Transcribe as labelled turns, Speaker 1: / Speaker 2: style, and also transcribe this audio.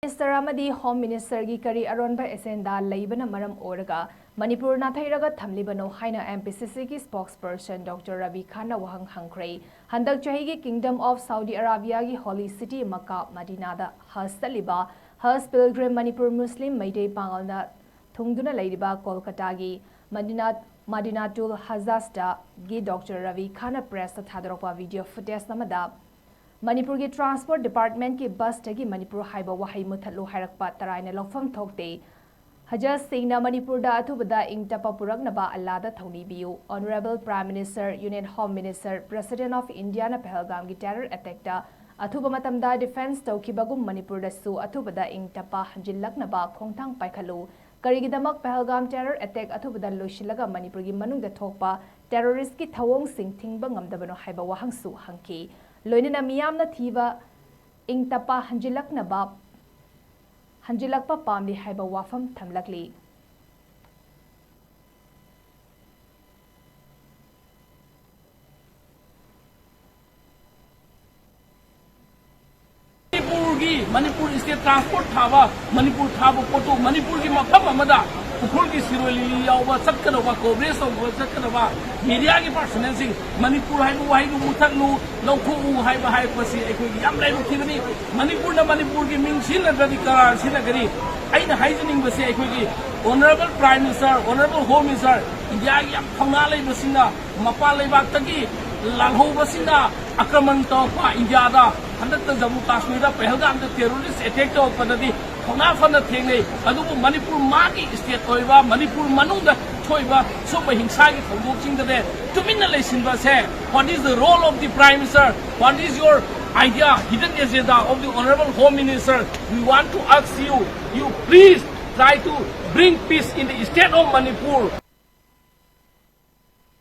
Speaker 1: Minister Amadi Home Minister gi Kari Aronba Esenda Leinana Maram Oiraga Manipur Natheiraga Thamlibano HAINA MPCC ki spokesperson Dr. RABI Khana WAHANG HANGKHRE Handak Chahi gi Kingdom of Saudi Arabia gi Holy City Makkah Madinada Hastaliba Hajj Pilgrim Manipur Muslim Maitei Pangalna Thungduna Leidiba Kolkata gi Madinatul Hazasta gi Dr. RABI Khana press Thadaropa video footage namada Manipur ki Transport Department ki bus tagi Manipur haiba wahai muthatlu hairakpa taraina lofam thokte Hajj Singna Manipur da athubada ingtapa puraknaba allada thongnibiu Honorable Prime Minister Union Home Minister President of India na Pahalgam gi terror attack da athuba matamda defense tawkibagum Manipur da su athubada ingtapa hanjillaknaba khongthang paikhalu Karigidamak Pahalgam terror attack athubada loisilaga Manipur gi manungda thokpa terrorist ki thawong sing thingba ngamdabano haiba wahang su hangki Leinana miyamna thiba ingtapa hanjilakpa pamli haiba wafam thamlakli
Speaker 2: Manipur State Transport Thaba, Manipur Thaba Poto, Manipur ki mafam amada, Ukhul ki siroli yawa sakkanova, Congress of sakkanova, media ki personality, Manipur haibu muthaklu, lokhu haiba haipasi, yam laibu thibani, Manipur na Manipur ki mingsin na radikar sinagari, aina haijening basi ki Honorable Prime Minister, Honorable Home Minister, India yam thongna laibu singa, mapa laibak taki, lalho basina, akraman tawpa India da, Handakta Jammu Kashmir da Pahalgam da terrorist attack to padadi thona fana thengnei adubu Manipur magi state oiba Manipur manungda thoiba soba hingsa gi thongboksing da tuminna leisinba se what is the role of the Prime Minister, what is your idea, hidden agenda of the Honorable Home Minister? We want to ask you please try to bring peace in the state of Manipur.